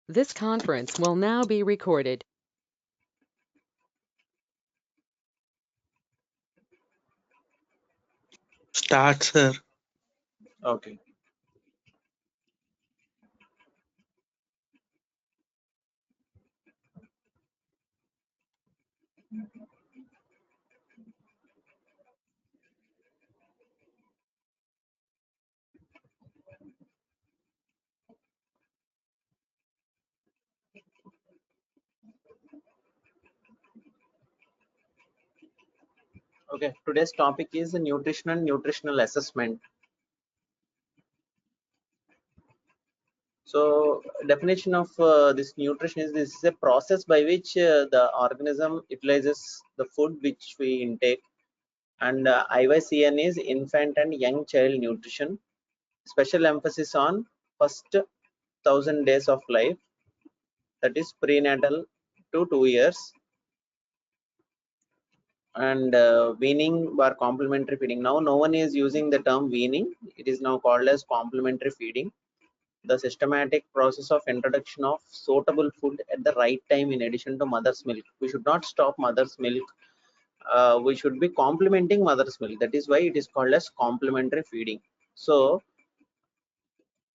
This conference will now be recorded. Start, sir. Okay. Okay. Today's topic is nutrition and nutritional assessment. So, definition of this nutrition is this is a process by which the organism utilizes the food which we intake, and IYCN is infant and young child nutrition. Special emphasis on first 1,000 days of life, that is prenatal to 2 years, and weaning or complementary feeding. Now, no one is using the term weaning; it is now called as complementary feeding. The systematic process of introduction of suitable food at the right time in addition to mother's milk. We should not stop mother's milk. We should be complementing mother's milk. That is why it is called as complementary feeding. So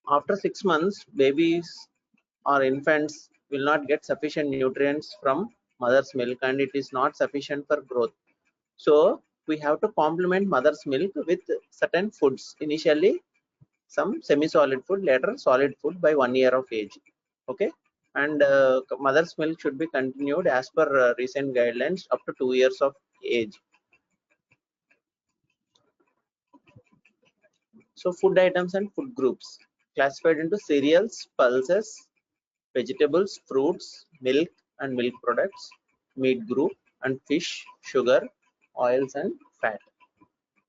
after 6 months, babies or infants will not get sufficient nutrients from mother's milk, and it is not sufficient for growth. So we have to complement mother's milk with certain foods. Initially some semi-solid food, later solid food by 1 year of age. Okay, and mother's milk should be continued as per recent guidelines up to 2 years of age. So food items and food groups classified into cereals, pulses, vegetables, fruits, milk and milk products, meat group, and fish, sugar, oils and fat.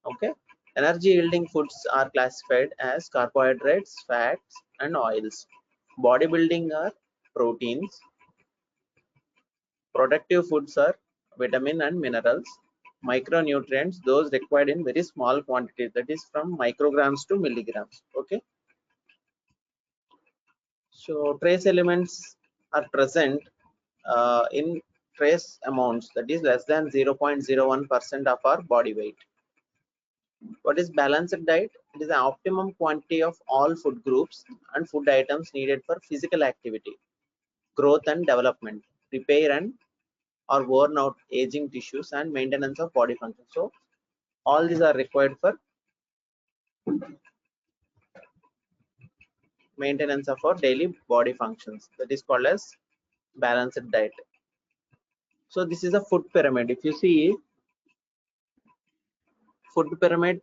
Okay, energy yielding foods are classified as carbohydrates, fats and oils. Bodybuilding are proteins. Protective foods are vitamin and minerals. Micronutrients, those required in very small quantities, that is from micrograms to milligrams. Okay, so trace elements are present in trace amounts, that is less than 0.01% of our body weight. What is balanced diet? It is the optimum quantity of all food groups and food items needed for physical activity, growth and development, repair and or worn out aging tissues, and maintenance of body function. So all these are required for maintenance of our daily body functions. That is called as balanced diet. So this is a food pyramid. If you see food pyramid,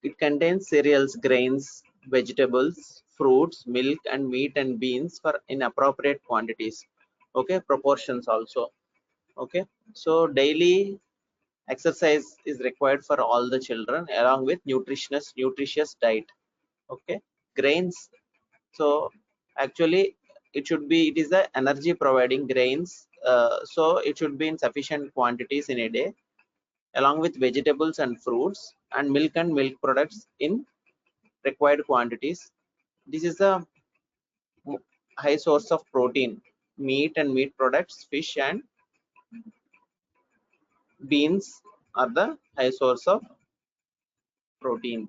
it contains cereals, grains, vegetables, fruits, milk and meat and beans for in appropriate quantities. Okay, proportions also. Okay, so daily exercise is required for all the children along with nutritious diet. Okay, grains, so actually it is the energy providing grains, so it should be in sufficient quantities in a day, along with vegetables and fruits, and milk products in required quantities. This is a high source of protein. Meat and meat products, fish and beans are the high source of protein.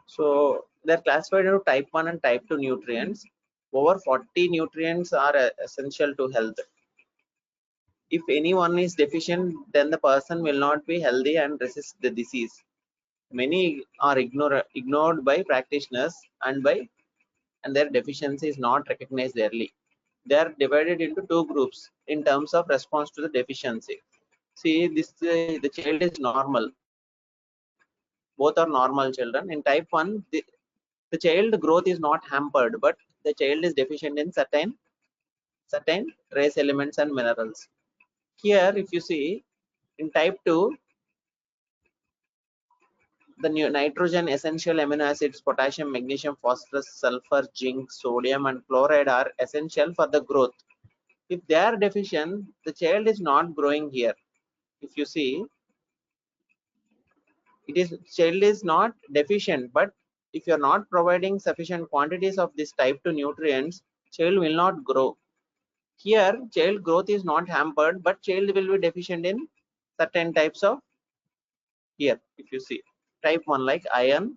So they're classified into type 1 and type 2 nutrients. Over 40 nutrients are essential to health. If anyone is deficient, then the person will not be healthy and resist the disease. Many are ignored by practitioners and their deficiency is not recognized early. They are divided into two groups in terms of response to the deficiency. See, this the child is normal. Both are normal children. In type 1, the child growth is not hampered, but the child is deficient in certain trace elements and minerals. Here, if you see, in type 2, the nitrogen essential amino acids, potassium, magnesium, phosphorus, sulfur, zinc, sodium and chloride are essential for the growth. If they are deficient, the child is not growing here. If you see, it is child is not deficient, but if you are not providing sufficient quantities of this type 2 nutrients, child will not grow. Here child growth is not hampered, but child will be deficient in certain types of, here if you see, type 1 like iron,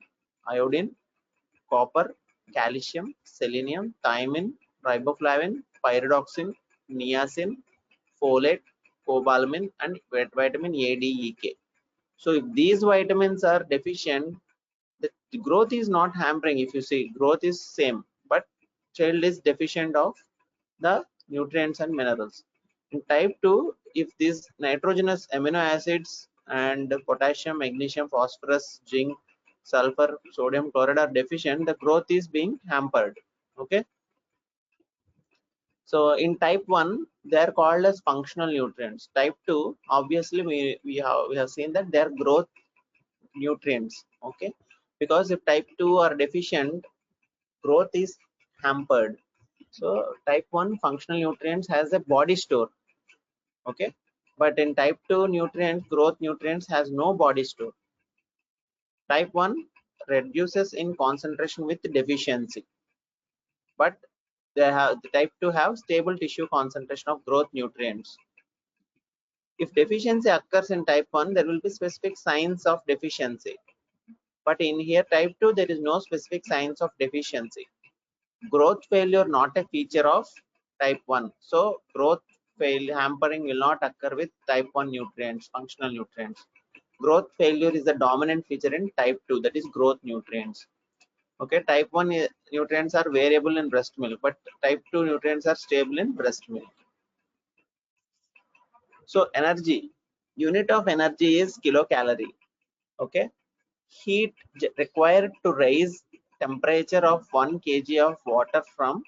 iodine, copper, calcium, selenium, thiamine, riboflavin, pyridoxine, niacin, folate, cobalamin, and vitamin A, D, E, K. So if these vitamins are deficient, the growth is not hampering. If you see, growth is same, but child is deficient of the nutrients and minerals. In type 2, if these nitrogenous amino acids and potassium, magnesium, phosphorus, zinc, sulfur, sodium, chloride are deficient, the growth is being hampered. Okay. So in type 1, they are called as functional nutrients. Type 2, obviously we have seen that they are growth nutrients. Okay, because if type 2 are deficient, growth is hampered. So type 1 functional nutrients has a body store. Okay, but in type 2 nutrients, growth nutrients has no body store. Type 1 reduces in concentration with deficiency, but the type 2 have stable tissue concentration of growth nutrients. If deficiency occurs in type 1, there will be specific signs of deficiency, but in here type 2 there is no specific signs of deficiency. Growth failure not a feature of type 1, so growth fail hampering will not occur with type 1 nutrients, functional nutrients. Growth failure is the dominant feature in type 2, that is growth nutrients. Okay, type 1 nutrients are variable in breast milk, but type 2 nutrients are stable in breast milk. So energy, unit of energy is kilocalorie. Okay, heat required to raise temperature of 1 kg of water from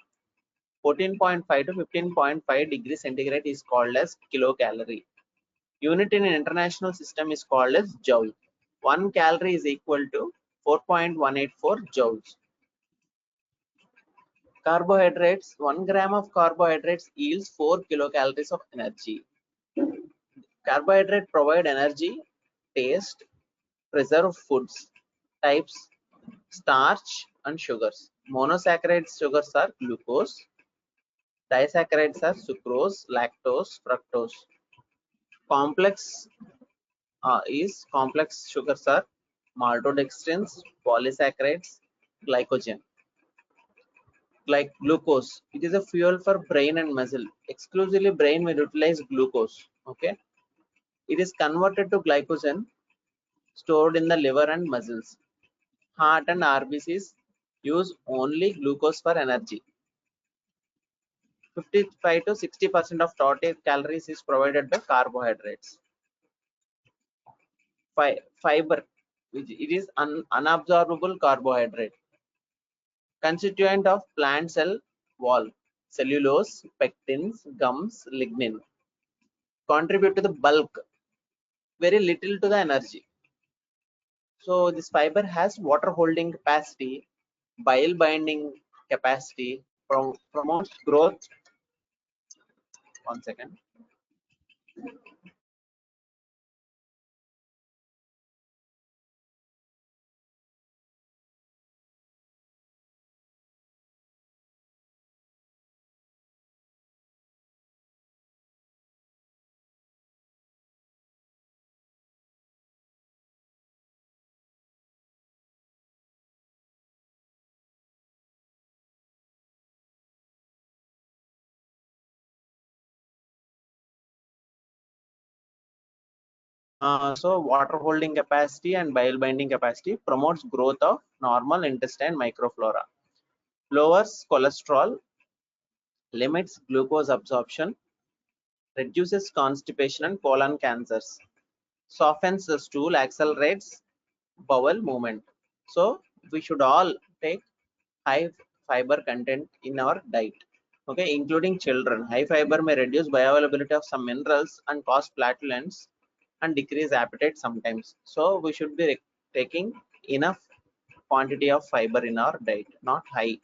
14.5 to 15.5 degrees centigrade is called as kilocalorie. Unit in an international system is called as joule. 1 calorie is equal to 4.184 joules. Carbohydrates, 1 gram of carbohydrates yields 4 kilocalories of energy. Carbohydrate provide energy, taste, preserve foods. Types, starch and sugars. Monosaccharide sugars are glucose. Disaccharides are sucrose, lactose, fructose. Complex complex sugars are maltodextrins, polysaccharides, glycogen. Like glucose, it is a fuel for brain and muscle. Exclusively brain will utilize glucose. Okay, it is converted to glycogen stored in the liver and muscles. Heart and RBCs use only glucose for energy. 55 to 60% of total calories is provided by carbohydrates. Fiber, which it is unabsorbable carbohydrate, constituent of plant cell wall. Cellulose, pectins, gums, lignin contribute to the bulk, very little to the energy. So this fiber has water holding capacity, bile binding capacity, promotes growth. One second. So water holding capacity and bile binding capacity promotes growth of normal intestine microflora, lowers cholesterol, limits glucose absorption, reduces constipation and colon cancers, softens the stool, accelerates bowel movement. So we should all take high fiber content in our diet. Okay, including children. High fiber may reduce bioavailability of some minerals and cause flatulence and decrease appetite sometimes. So we should be taking enough quantity of fiber in our diet, not high.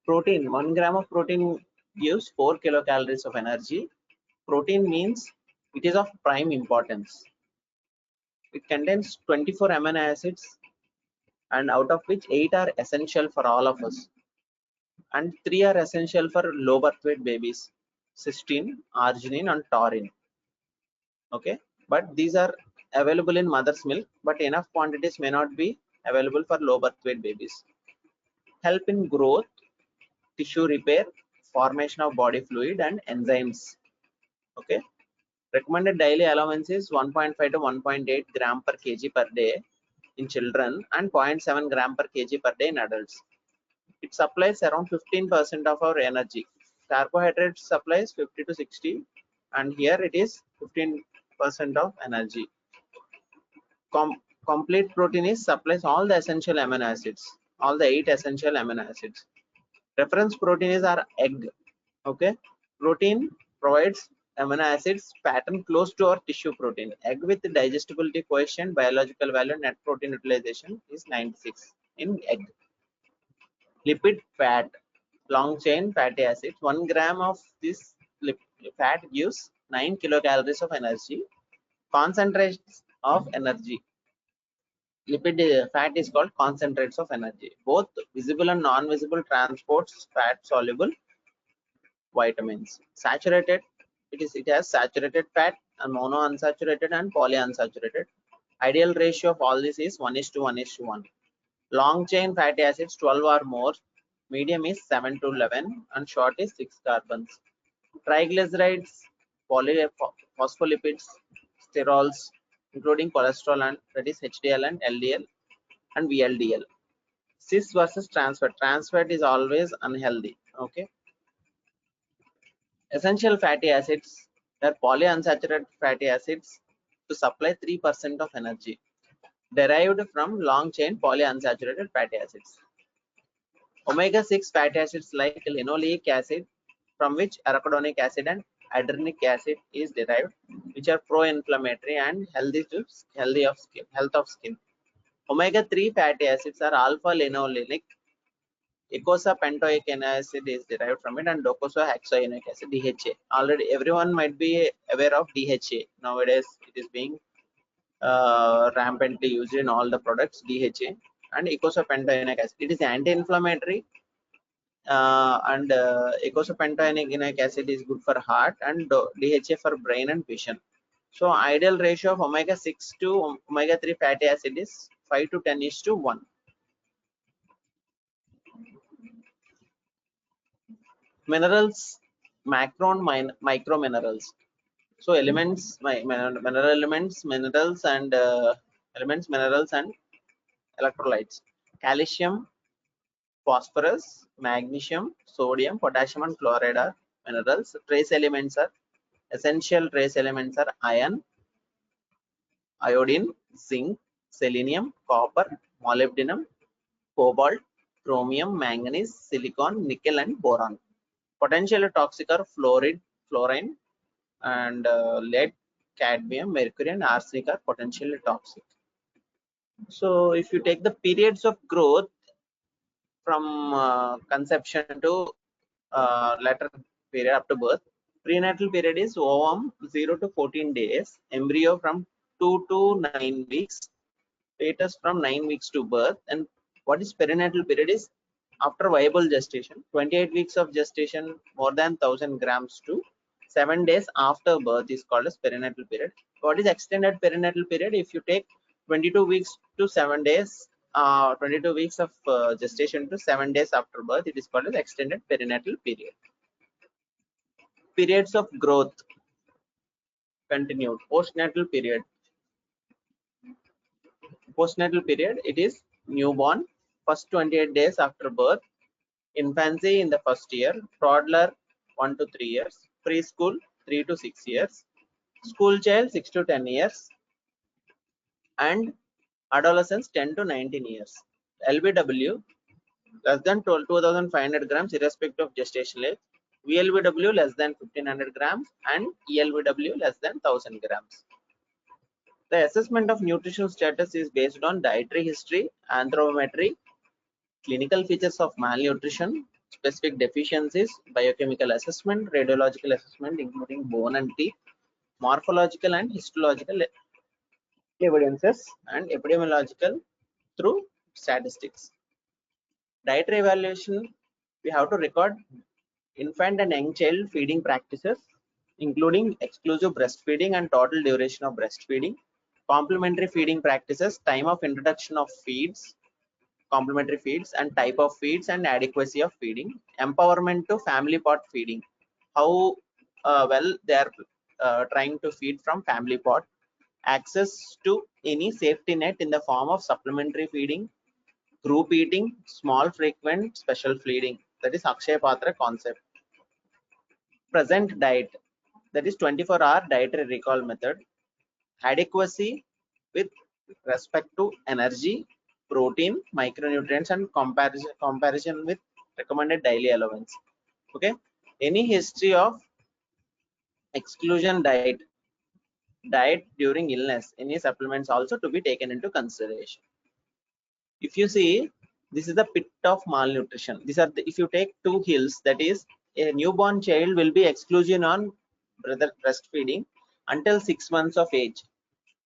Protein, 1 gram of protein gives 4 kilocalories of energy. Protein means it is of prime importance. It contains 24 amino acids, and out of which 8 are essential for all of us, and 3 are essential for low birth weight babies: cysteine, arginine, and taurine. Okay, but these are available in mother's milk, but enough quantities may not be available for low birth weight babies. Help in growth, tissue repair, formation of body fluid, and enzymes. Okay, recommended daily allowance is 1.5 to 1.8 gram per kg per day in children and 0.7 gram per kg per day in adults. It supplies around 15% of our energy. Carbohydrates supplies 50 to 60, and here it is 15% of energy. Complete protein is supplies all the essential amino acids, all the 8 essential amino acids. Reference proteins are egg. Okay, protein provides amino acids pattern close to our tissue protein. Egg with digestibility coefficient, biological value, net protein utilization is 96 in egg. Lipid fat, long chain fatty acids. 1 gram of this fat gives 9 kilocalories of energy. Concentrates of energy. Lipid fat is called concentrates of energy. Both visible and non-visible transports fat soluble vitamins. Saturated, it has saturated fat and monounsaturated and polyunsaturated. Ideal ratio of all this is 1:1:1. Long chain fatty acids 12 or more, medium is 7 to 11, and short is 6 carbons. Triglycerides, phospholipids, sterols, including cholesterol, and that is HDL and LDL and VLDL. Cis versus trans fat. Trans fat is always unhealthy. Okay. Essential fatty acids are polyunsaturated fatty acids to supply 3% of energy, derived from long chain polyunsaturated fatty acids. Omega-6 fatty acids like linoleic acid, from which arachidonic acid and adrenic acid is derived, which are pro-inflammatory and health of skin. Omega-3 fatty acids are alpha-linolenic. Eicosapentaenoic acid is derived from it, and docosahexaenoic acid, DHA. Already everyone might be aware of DHA. Nowadays it is being rampantly used in all the products, DHA and eicosapentaenoic acid. It is anti-inflammatory, and eicosapentaenoic acid is good for heart, and DHA for brain and vision. So ideal ratio of omega-6 to omega-3 fatty acid is 5 to 10:1. Minerals, macro and micro minerals. So elements, mineral elements, minerals, and elements, minerals, and electrolytes. Calcium, phosphorus, magnesium, sodium, potassium, and chloride are minerals. Trace elements are essential trace elements are iron, iodine, zinc, selenium, copper, molybdenum, cobalt, chromium, manganese, silicon, nickel, and boron. Potentially toxic are fluorine, and lead, cadmium, mercury, and arsenic are potentially toxic. So if you take the periods of growth from conception to later period up to birth, prenatal period is ovum 0 to 14 days, embryo from 2 to 9 weeks, fetus from 9 weeks to birth. And what is perinatal period is after viable gestation, 28 weeks of gestation, more than 1000 grams to 7 days after birth is called as perinatal period. What is extended perinatal period? If you take 22 weeks to 7 days, 22 weeks of gestation to 7 days after birth, it is called as extended perinatal period. Periods of growth continued. Postnatal period. Postnatal period, it is newborn, first 28 days after birth, infancy in the first year, toddler 1 to 3 years, preschool 3 to 6 years, school child 6 to 10 years, and adolescents 10 to 19 years. LBW less than 2,500 grams irrespective of gestational age, VLBW less than 1,500 grams, and ELBW less than 1,000 grams. The assessment of nutritional status is based on dietary history, anthropometry, clinical features of malnutrition, specific deficiencies, biochemical assessment, radiological assessment including bone and teeth, morphological and histological evidences and epidemiological through statistics. Dietary evaluation, we have to record infant and young child feeding practices, including exclusive breastfeeding and total duration of breastfeeding, complementary feeding practices, time of introduction of feeds, complementary feeds and type of feeds and adequacy of feeding, empowerment to family pot feeding, how well they are trying to feed from family pot, access to any safety net in the form of supplementary feeding, group eating, small frequent special feeding, that is Akshay Patra concept. Present diet, that is 24-hour dietary recall method, adequacy with respect to energy, protein, micronutrients, and comparison with recommended daily allowance. Okay, any history of exclusion diet during illness, any supplements also to be taken into consideration. If you see, this is the pit of malnutrition. These are if you take two hills, that is a newborn child will be exclusion on breastfeeding until 6 months of age.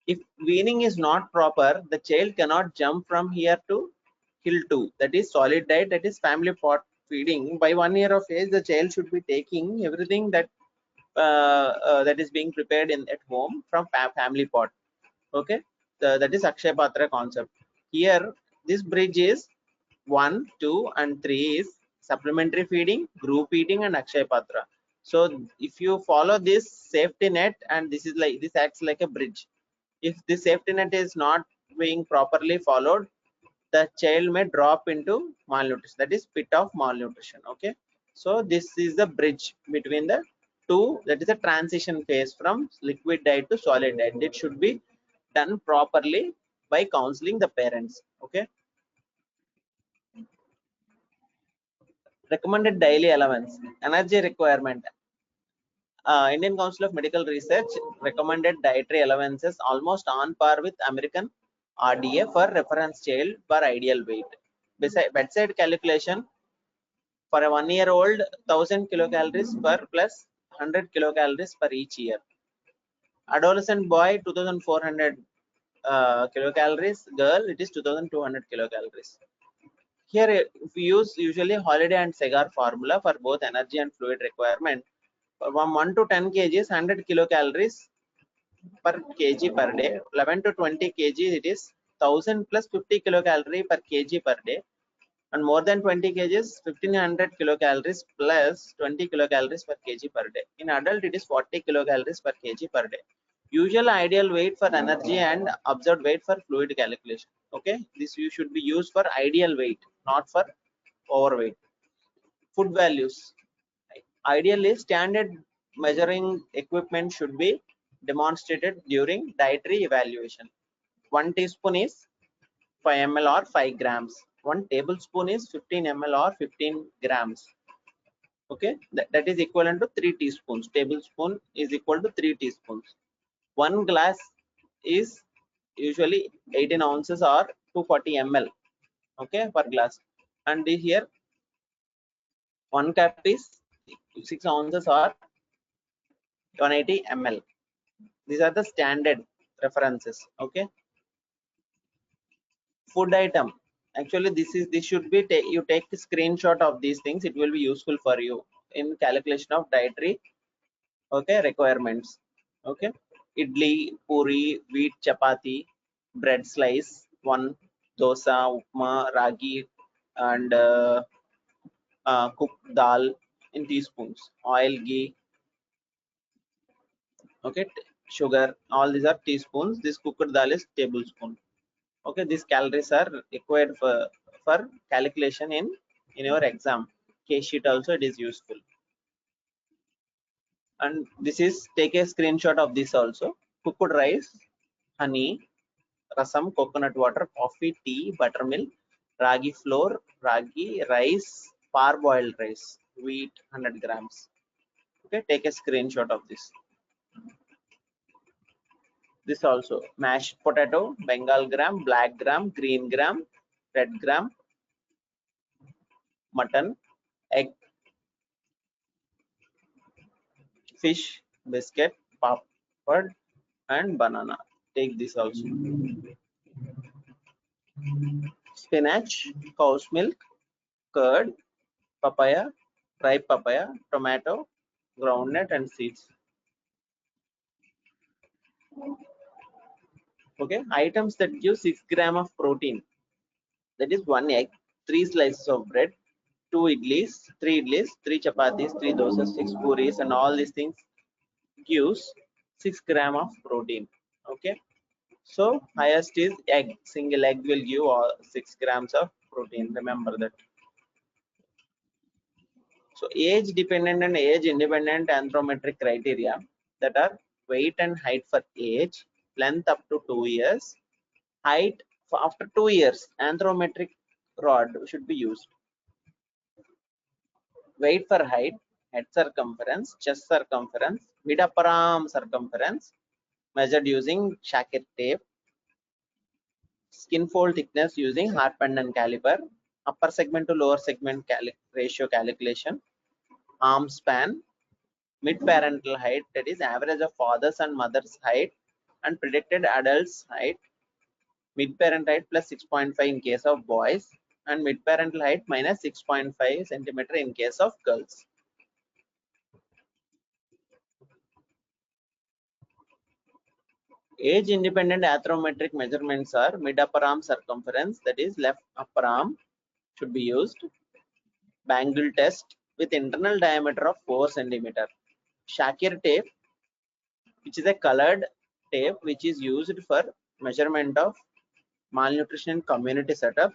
If weaning is not proper, the child cannot jump from here to hill 2, that is solid diet, that is family pot feeding. By 1 year of age, the child should be taking everything that is being prepared in at home from family pot. Okay, that is Akshay Patra concept. Here, this bridge is 1, 2, and 3 is supplementary feeding, group eating, and Akshay Patra. So if you follow this safety net, and this acts like a bridge. If the safety net is not being properly followed, the child may drop into malnutrition, that is pit of malnutrition. Okay, so this is the bridge between the two, that is a transition phase from liquid diet to solid diet. It should be done properly by counseling the parents. Okay, recommended daily allowance, energy requirement. Indian Council of Medical Research recommended dietary allowances almost on par with American RDA for reference child per ideal weight. Beside bedside calculation, for a 1 year old, 1000 kilocalories per plus 100 kilocalories per each year. Adolescent boy, 2400 kilocalories. Girl, it is 2200 kilocalories. Here, if we use usually holiday and Segar formula for both energy and fluid requirement, from 1 to 10 kgs, 100 kilocalories per kg per day. 11 to 20 kg, it is 1000 plus 50 kilocalorie per kg per day. And more than 20 kgs, 1500 kilocalories plus 20 kilocalories per kg per day. In adult, it is 40 kilocalories per kg per day. Usual ideal weight for energy and observed weight for fluid calculation. Okay, this you should be used for ideal weight, not for overweight. Food values. Ideally, standard measuring equipment should be demonstrated during dietary evaluation. 1 teaspoon is 5 ml or 5 grams. 1 tablespoon is 15 ml or 15 grams. Okay, that is equivalent to 3 teaspoons. Tablespoon is equal to 3 teaspoons. 1 glass is usually 18 ounces or 240 ml. Okay, per glass. And here 1 cup is 6 ounces or 180 ml. These are the standard references. Okay, food item. Actually, this should be you take a screenshot of these things. It will be useful for you in calculation of dietary, okay, requirements. Okay, idli, puri, wheat chapati, bread slice, one dosa, upma, ragi, and cooked dal in teaspoons, oil, ghee. Okay, sugar, all these are teaspoons. This cooked dal is tablespoon. Okay, these calories are required for calculation in your exam case sheet. Also, it is useful. And this is, take a screenshot of this also. Cooked rice, honey, rasam, coconut water, coffee, tea, buttermilk, ragi flour, ragi rice, parboiled rice, wheat 100 grams. Okay, take a screenshot of this. This also, mashed potato, bengal gram, black gram, green gram, red gram, mutton, egg, fish, biscuit, papad, and banana. Take this also. Spinach, cow's milk, curd, papaya, ripe papaya, tomato, groundnut and seeds. Okay, items that give 6 gram of protein. That is 1 egg, 3 slices of bread, 2 idlis, 3 chapatis, 3 dosas, 6 puris, and all these things gives 6 gram of protein. Okay, so highest is egg. Single egg will give 6 grams of protein. Remember that. So age dependent and age independent anthropometric criteria that are weight and height for age, length up to 2 years, height for after 2 years, anthropometric rod should be used. Weight for height, head circumference, chest circumference, mid upper arm circumference measured using Shackett tape, skin fold thickness using heart pendant caliper, upper segment to lower segment ratio calculation, arm span, mid-parental height, that is average of fathers and mothers height and predicted adults height, mid-parent height plus 6.5 in case of boys and mid-parental height minus 6.5 centimeter in case of girls. Age independent anthropometric measurements are mid upper arm circumference, that is left upper arm should be used, bangle test with internal diameter of 4 centimeter, Shackett tape, which is a colored tape which is used for measurement of malnutrition community setup,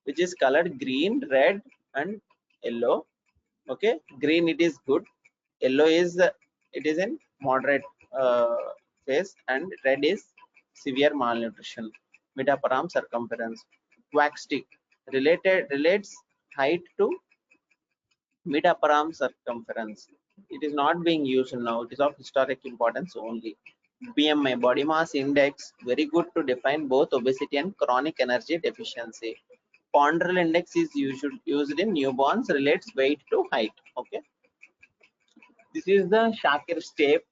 which is colored green, red and yellow. Okay, green it is good, yellow is it is in moderate phase, and red is severe malnutrition. Mid upper arm circumference. Wax stick relates height to mid upper arm circumference. It is not being used now. It is of historic importance only. BMI, body mass index, very good to define both obesity and chronic energy deficiency. Ponderal index is used in newborns, relates weight to height. Okay, this is the Shackett tape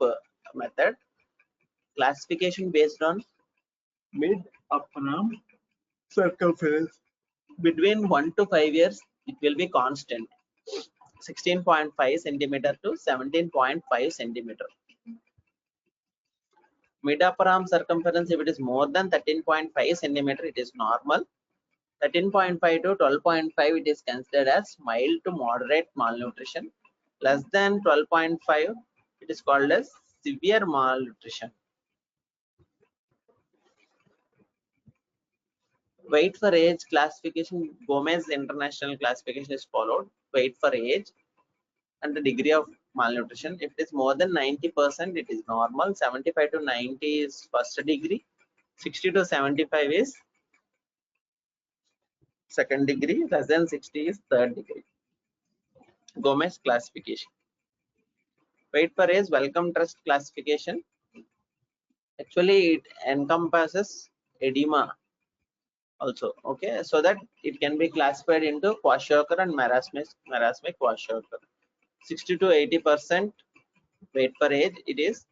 method. Classification based on mid upper arm circumference. Between 1 to 5 years, it will be constant. 16.5 centimeter to 17.5 centimeter. Mid upper arm circumference, if it is more than 13.5 centimeter, it is normal. 13.5 to 12.5, it is considered as mild to moderate malnutrition. Less than 12.5, it is called as severe malnutrition. Weight for age classification, Gomez International classification is followed. Weight for age and the degree of malnutrition. If it is more than 90%, it is normal. 75 to 90 is first degree. 60 to 75 is second degree. Less than 60 is third degree. Gomez classification. Weight for age, Wellcome Trust classification. Actually, it encompasses edema also. Okay, so that it can be classified into kwashiorkor and marasmic kwashiorkor. 60 to 80% weight for age, it is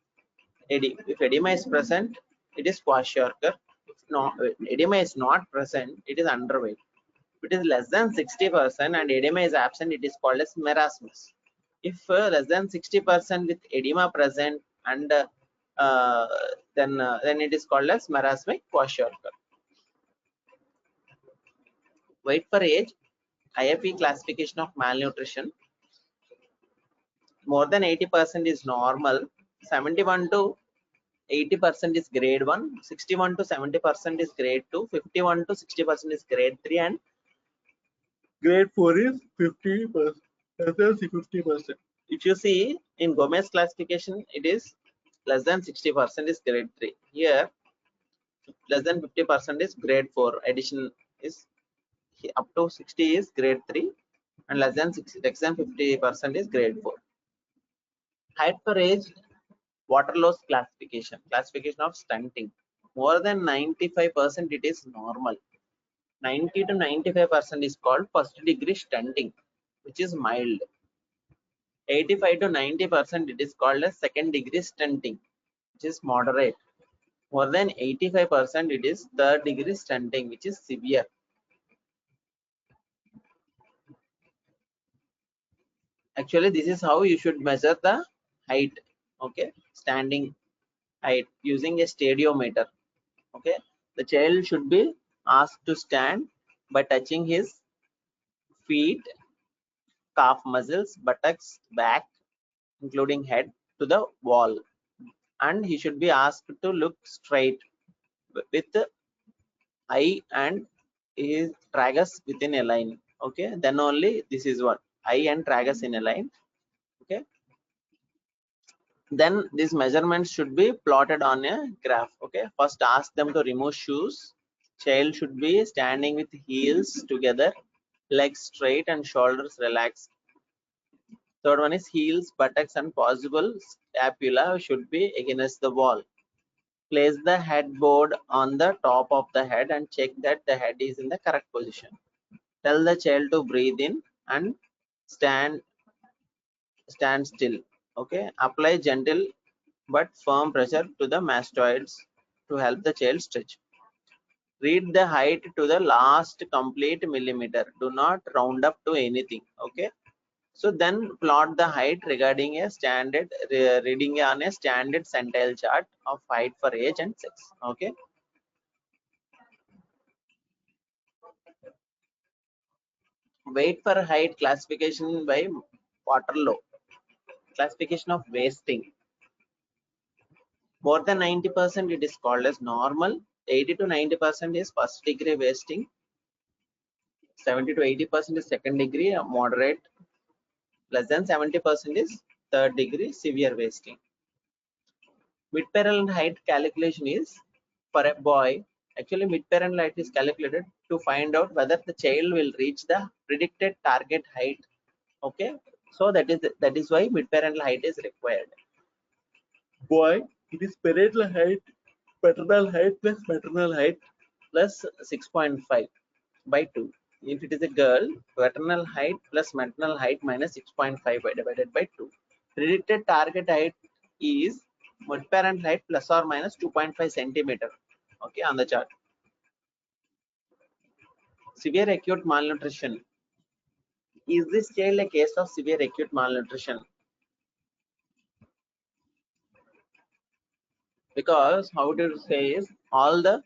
edema. If edema is present, it is kwashiorkor. If no, edema is not present, it is underweight. If it is less than 60% and edema is absent, it is called as marasmus. If less than 60% with edema present and then it is called as marasmic kwashiorkor. Weight for age, IFE classification of malnutrition. More than 80% is normal. 71 to 80% is grade 1, 61 to 70% is grade 2, 51 to 60% is grade 3, and grade 4 is 50%. 50%. If you see in Gomez classification, it is less than 60% is grade 3. Here, less than 50% is grade 4. Addition is up to 60 is grade 3, and less than 50% is grade 4. Height for age, water loss classification. Classification of stunting. More than 95% it is normal. 90 to 95% is called first degree stunting, which is mild. 85 to 90% it is called as second degree stunting, which is moderate. More than 85%, it is third degree stenting, which is severe. Actually, this is how you should measure the height. Okay, standing height using a stadiometer. Okay, the child should be asked to stand by touching his feet, calf muscles, buttocks, back, including head, to the wall, and he should be asked to look straight with the eye and his tragus within a line. Okay, then only this is what eye and tragus in a line. Okay, then these measurements should be plotted on a graph. Okay, first ask them to remove shoes. Child should be standing with heels together, legs straight and shoulders relaxed. Third one is heels, buttocks and possible scapula should be against the wall. Place the headboard on the top of the head and check that the head is in the correct position. Tell the child to breathe in and stand still. Okay, apply gentle but firm pressure to the mastoids to help the child stretch. Read the height to the last complete millimeter. Do not round up to anything. Okay, so then plot the height regarding a standard reading on a standard centile chart of height for age and sex. Okay, weight for height classification by Waterloo. Classification of wasting. More than 90%, it is called as normal. 80 to 90% is first degree wasting. 70 to 80% is second degree moderate. Less than 70% is third degree severe wasting. Mid-parental height calculation is for a boy. Actually, mid-parental height is calculated to find out whether the child will reach the predicted target height. Okay, so that is why mid-parental height is required. Boy, it is parental height, paternal height plus maternal height plus 6.5 by 2. If it is a girl, paternal height plus maternal height minus 6.5 divided by 2. Predicted target height is mid-parent height plus or minus 2.5 centimeter. Okay, on the chart. Severe acute malnutrition. Is this child a case of severe acute malnutrition? Because how to say is all the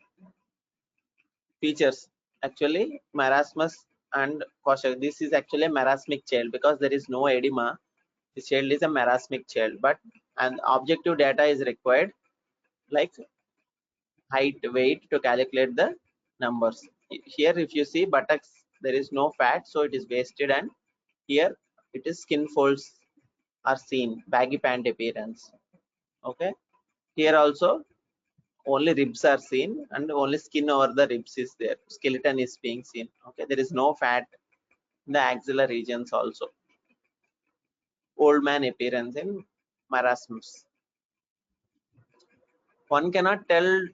features. Actually, marasmus and Koshak. This is actually a marasmic child because there is no edema. This child is a marasmic child, but an objective data is required like height, weight to calculate the numbers. Here, if you see buttocks, there is no fat, so it is wasted, and here it is skin folds are seen, baggy pant appearance. Okay, here also only ribs are seen and only skin over the ribs is there. Skeleton is being seen. Okay, there is no fat in the axillary regions also. Old man appearance in marasmus. One cannot tell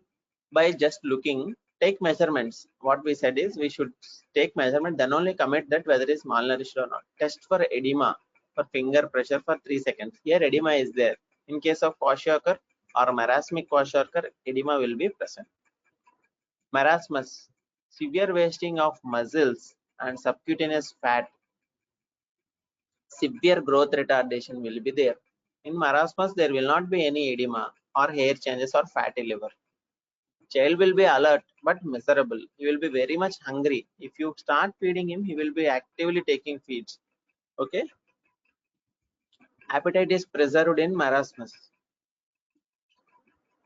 by just looking. Take measurements. What we said is we should take measurement, then only commit that whether it's malnourished or not. Test for edema for finger pressure for 3 seconds. Here edema is there. In case of kwashiorkor or marasmic kwashiorkor, edema will be present. Marasmus, severe wasting of muscles and subcutaneous fat, severe growth retardation will be there. In marasmus there will not be any edema or hair changes or fatty liver. Child will be alert but miserable. He will be very much hungry. If you start feeding him, he will be actively taking feeds. Okay. Appetite is preserved in marasmus.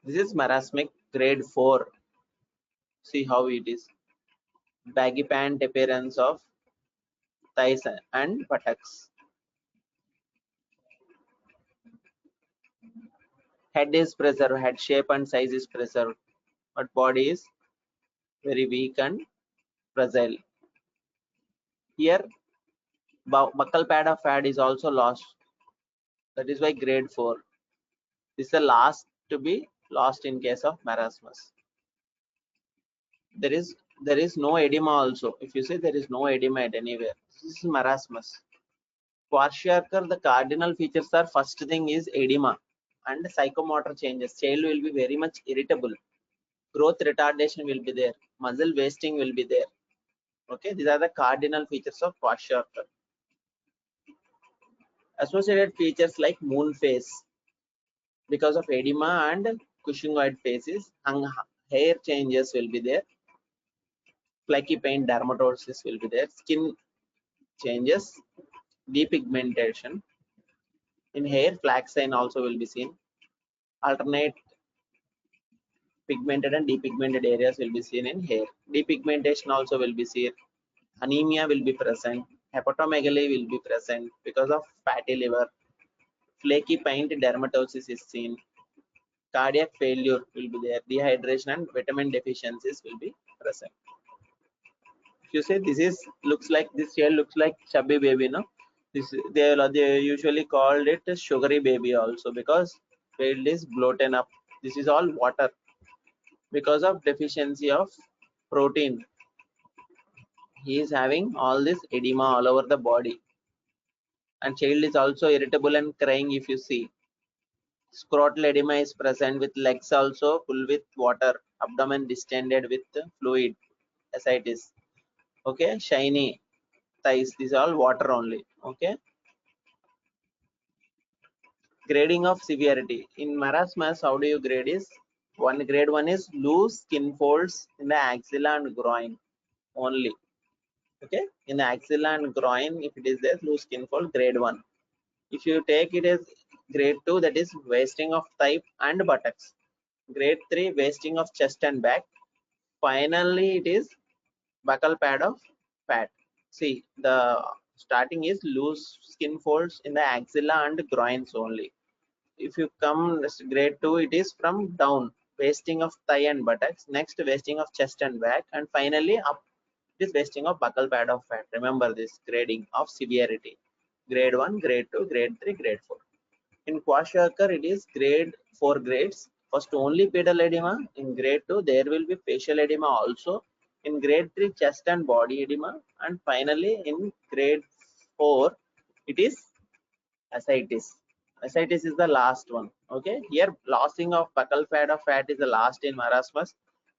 This is marasmic grade 4. See how it is. Baggy pant appearance of thighs and buttocks. Head is preserved. Head shape and size is preserved. But body is very weak and fragile. Here, buccal pad of fat is also lost. That is why grade 4. This is the last to be lost in case of marasmus. There is no edema also. If you say there is no edema at anywhere, this is marasmus. Kwashiorkor, the cardinal features are first thing is edema and psychomotor changes. Child will be very much irritable. growth retardation will be there, muscle wasting will be there. Okay, these are the cardinal features of kwashiorkor. Associated features like moon face because of edema and Cushingoid phases, hair changes will be there, flaky paint dermatosis will be there, skin changes, depigmentation in hair, flax sign also will be seen, alternate pigmented and depigmented areas will be seen in hair, depigmentation also will be seen, anemia will be present, hepatomegaly will be present because of fatty liver, flaky paint dermatosis is seen, cardiac failure will be there, dehydration and vitamin deficiencies will be present. If you say this is looks like, this child looks like chubby baby, no, this they usually called it a sugary baby also, because child is bloated up. This is all water because of deficiency of protein. He is having all this edema all over the body, and child is also irritable and crying. If you see, scrotal edema is present with legs also full with water, abdomen distended with fluid, ascites. Okay, shiny thighs, these are all water only. Okay, grading of severity in marasmus, how do you grade is, grade 1 is loose skin folds in the axilla and groin only. Okay, in the axilla and groin, if it is there loose skin fold, grade 1. If you take it as grade 2, that is wasting of thigh and buttocks. Grade 3, wasting of chest and back. Finally it is buccal pad of fat. See, the starting is loose skin folds in the axilla and groins only. If you come grade 2, it is from down, wasting of thigh and buttocks, next wasting of chest and back, and finally up, it is wasting of buccal pad of fat. Remember this grading of severity: grade 1, grade 2, grade 3, grade 4. In kwashiorkor, it is grade 4 grades. First only pedal edema. In grade 2 there will be facial edema also. In grade 3 chest and body edema, and finally in grade 4 it is ascites. Ascites is the last one. Okay, here losing of buccal pad of fat is the last in marasmus,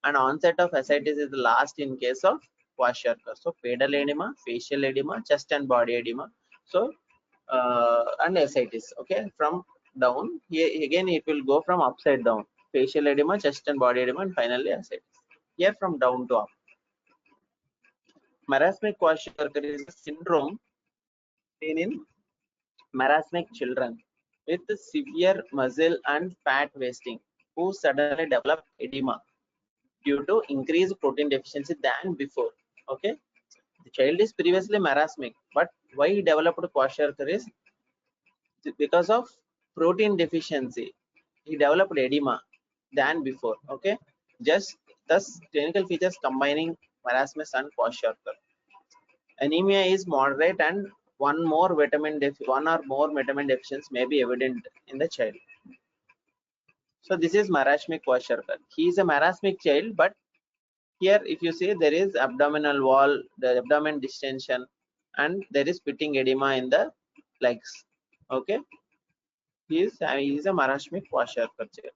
and onset of ascites is the last in case of kwashiorkor. So pedal edema, facial edema, chest and body edema. So and ascites. Okay, from down here again it will go from upside down: facial edema, chest and body edema, and finally ascites. Here from down to up. Marasmic kwashiorkor is a syndrome seen in marasmic children with severe muscle and fat wasting who suddenly develop edema due to increased protein deficiency than before. Okay, the child is previously marasmic, but why he developed kwashiorkor is because of protein deficiency. He developed edema than before. Okay, just thus clinical features combining marasmus and kwashiorkor. Anemia is moderate, and one or more vitamin deficiency may be evident in the child. So this is marasmic kwashiorkor. He is a marasmic child, but here if you see, there is abdominal wall, the abdomen distension, and there is pitting edema in the legs. Okay, he is a marasmic kwashiorkor child.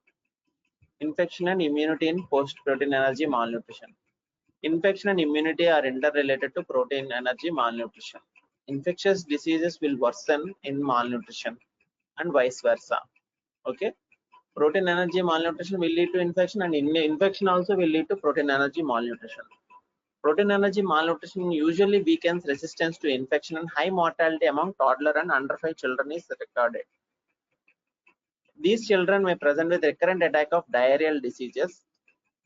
Infection and immunity in post-protein energy malnutrition. Infection and immunity are interrelated to protein energy malnutrition. Infectious diseases will worsen in malnutrition and vice versa. Okay, protein energy malnutrition will lead to infection, and infection also will lead to protein energy malnutrition. Protein energy malnutrition usually weakens resistance to infection, and high mortality among toddler and under 5 children is recorded. These children may present with recurrent attack of diarrheal diseases,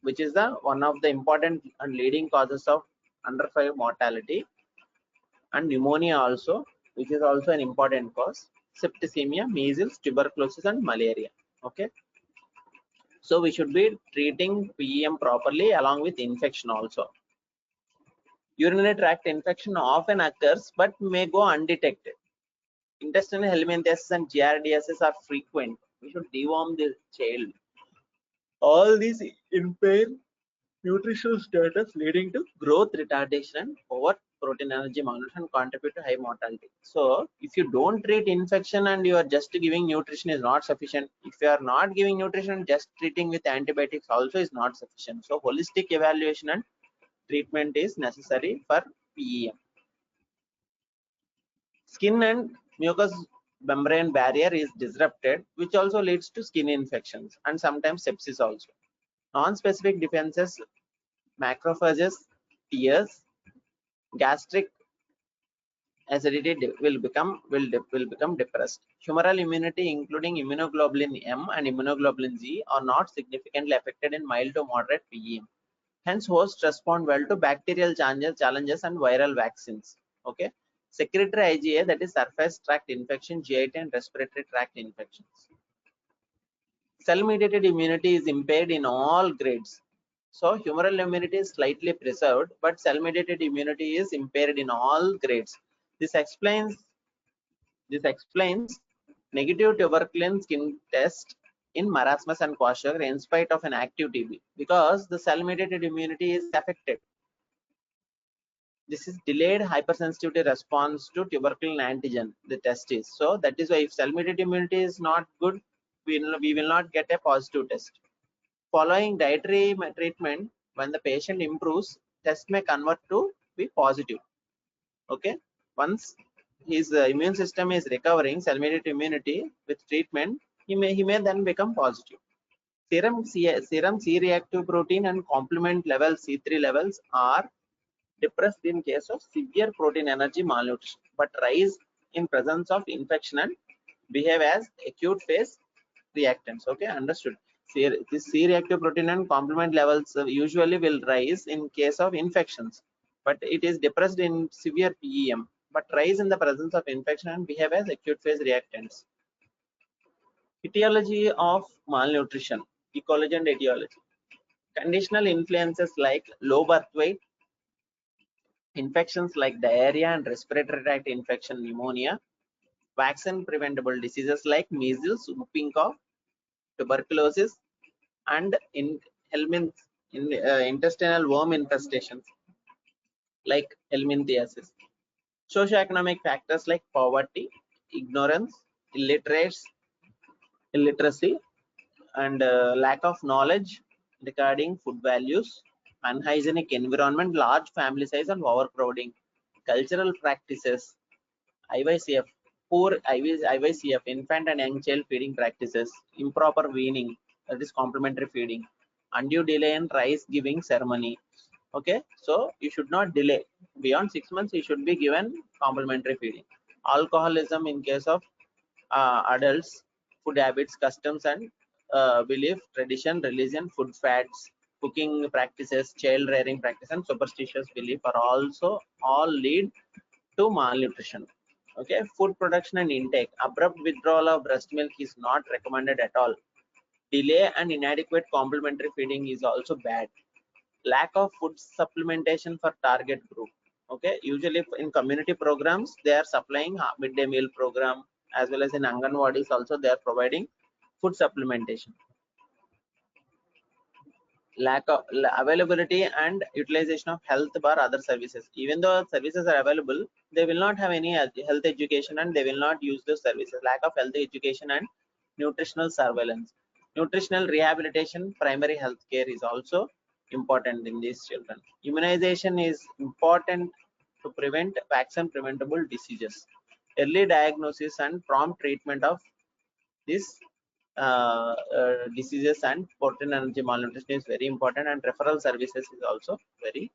which is the one of the important and leading causes of under 5 mortality, and pneumonia also, which is also an important cause, septicemia, measles, tuberculosis, and malaria. Okay, so we should be treating PEM properly along with infection also. Urinary tract infection often occurs but may go undetected. Intestinal helminthiasis and giardiasis are frequent. We should deworm the child. All these impair nutritional status, leading to growth retardation and over protein energy malnutrition contribute to high mortality. So if you don't treat infection and you are just giving nutrition is not sufficient. If you are not giving nutrition, just treating with antibiotics also is not sufficient. So holistic evaluation and treatment is necessary for PEM. Skin and mucous membrane barrier is disrupted, which also leads to skin infections and sometimes sepsis also. Non-specific defenses, macrophages, tears, gastric acidity will become depressed. Humoral immunity, including immunoglobulin M and immunoglobulin G, are not significantly affected in mild to moderate PEM. Hence, hosts respond well to bacterial challenges and viral vaccines. Okay. Secretory IgA, that is surface tract infection, GIT, and respiratory tract infections. Cell-mediated immunity is impaired in all grades. So humoral immunity is slightly preserved, but cell-mediated immunity is impaired in all grades. This explains negative tuberculin skin test in marasmus and kwashiorkor in spite of an active TB, because the cell-mediated immunity is affected. This is delayed hypersensitivity response to tuberculin antigen, the test is. So that is why if cell-mediated immunity is not good, we will not get a positive test. Following dietary treatment, when the patient improves, test may convert to be positive. Okay, once his immune system is recovering, cell-mediated immunity with treatment, he may then become positive. Serum C-reactive protein and complement level C3 levels are depressed in case of severe protein energy malnutrition, but rise in presence of infection and behave as acute phase reactants. Okay, understood. This C-reactive protein and complement levels usually will rise in case of infections, but it is depressed in severe PEM, but rise in the presence of infection and behave as acute phase reactants. Etiology of malnutrition, ecology and etiology. Conditional influences like low birth weight, infections like diarrhea and respiratory tract infection, pneumonia, vaccine preventable diseases like measles, whooping cough, tuberculosis, and intestinal worm infestations like helminthiasis. Socioeconomic factors like poverty, ignorance, illiteracy, and lack of knowledge regarding food values, unhygienic environment, large family size, and overcrowding, cultural practices, IYCF, poor IYCF, infant and young child feeding practices, improper weaning, that is complementary feeding, undue delay in rice giving ceremony. Okay, so you should not delay beyond 6 months. You should be given complementary feeding. Alcoholism in case of adults, food habits, customs, and belief, tradition, religion, food fads, cooking practices, child rearing practice, and superstitious belief are also all lead to malnutrition. Okay, food production and intake. Abrupt withdrawal of breast milk is not recommended at all. Delay and inadequate complementary feeding is also bad. Lack of food supplementation for target group. Okay, usually in community programs they are supplying midday meal program, as well as in Anganwadis also they are providing food supplementation. Lack of availability and utilization of health bar other services. Even though services are available, they will not have any health education and they will not use those services. Lack of health education and nutritional surveillance. Nutritional rehabilitation, primary health care is also important in these children. Immunization is important to prevent vaccine preventable diseases. Early diagnosis and prompt treatment of this diseases and protein energy malnutrition is very important, and referral services is also very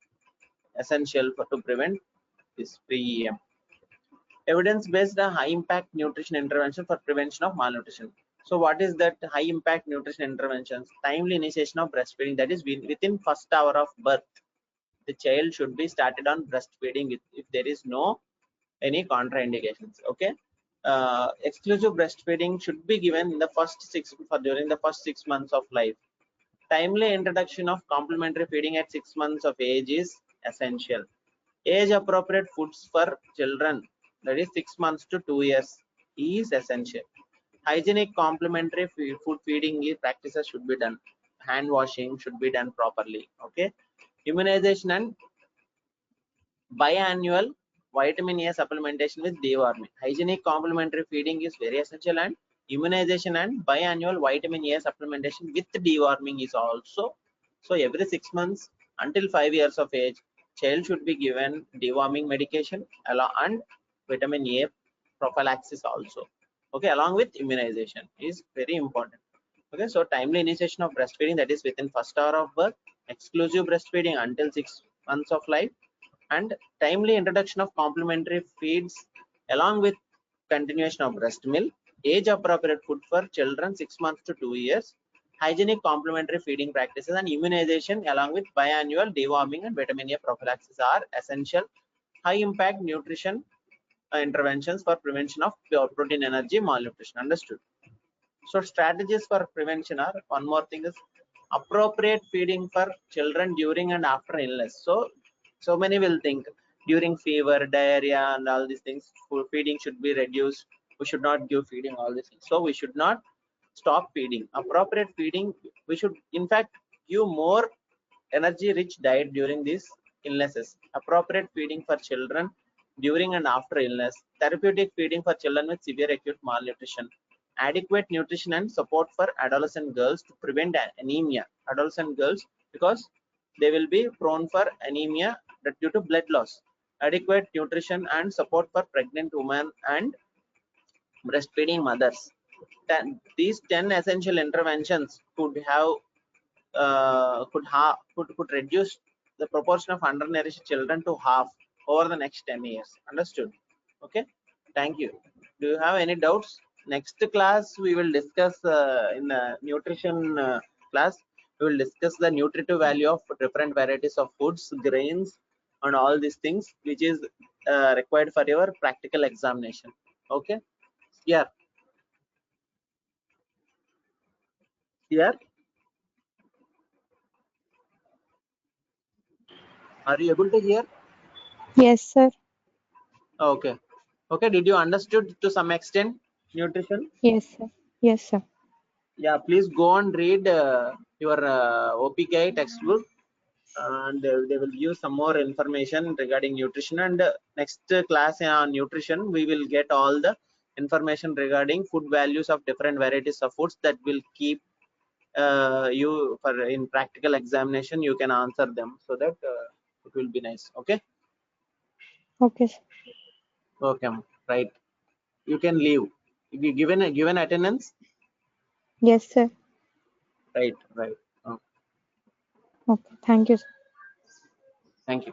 essential to prevent this PEM. Evidence-based high impact nutrition intervention for prevention of malnutrition. So what is that high impact nutrition interventions? Timely initiation of breastfeeding, that is within first hour of birth the child should be started on breastfeeding if there is no any contraindications. Okay, exclusive breastfeeding should be given in the during the first 6 months of life. Timely introduction of complementary feeding at 6 months of age is essential. Age appropriate foods for children, that is 6 months to 2 years, is essential. Hygienic complementary food feeding practices should be done. Hand washing should be done properly. Okay, immunization and biannual vitamin A supplementation with deworming. Hygienic complementary feeding is very essential, and immunization and biannual vitamin A supplementation with deworming is also. So every 6 months until 5 years of age, child should be given deworming medication and vitamin A prophylaxis also. Okay, along with immunization is very important. Okay, so timely initiation of breastfeeding, that is within first hour of birth, exclusive breastfeeding until 6 months of life, and timely introduction of complementary feeds along with continuation of breast milk, age appropriate food for children 6 months to 2 years, hygienic complementary feeding practices, and immunization along with biannual deworming and vitamin A prophylaxis are essential high impact nutrition interventions for prevention of pure protein energy malnutrition. Understood? So strategies for prevention are, one more thing is appropriate feeding for children during and after illness. So many will think during fever, diarrhea, and all these things, feeding should be reduced. We should not give feeding, all these things. So we should not stop feeding. Appropriate feeding, we should in fact give more energy rich diet during these illnesses. Appropriate feeding for children during and after illness. Therapeutic feeding for children with severe acute malnutrition. Adequate nutrition and support for adolescent girls to prevent anemia. Adolescent girls, because they will be prone for anemia due to blood loss. Adequate nutrition and support for pregnant women and breastfeeding mothers. These 10 essential interventions could reduce the proportion of undernourished children to half over the next 10 years. Understood? Okay, thank you. Do you have any doubts? Next class we will discuss in the nutrition class, we will discuss the nutritive value of different varieties of foods, grains, and all these things which is required for your practical examination. Okay, yeah, yeah. Are you able to hear? Yes, sir. Okay. Okay, did you understood to some extent nutrition? Yes, sir. Yes, sir. Yeah, please go and read your OPK textbook, and they will give some more information regarding nutrition. And next class on nutrition, we will get all the information regarding food values of different varieties of foods that will keep you for in practical examination. You can answer them so that it will be nice. Okay. Okay, sir. Okay. Right. You can leave. If you given attendance. Yes, sir. Right. Right. Okay. Thank you, sir. Thank you.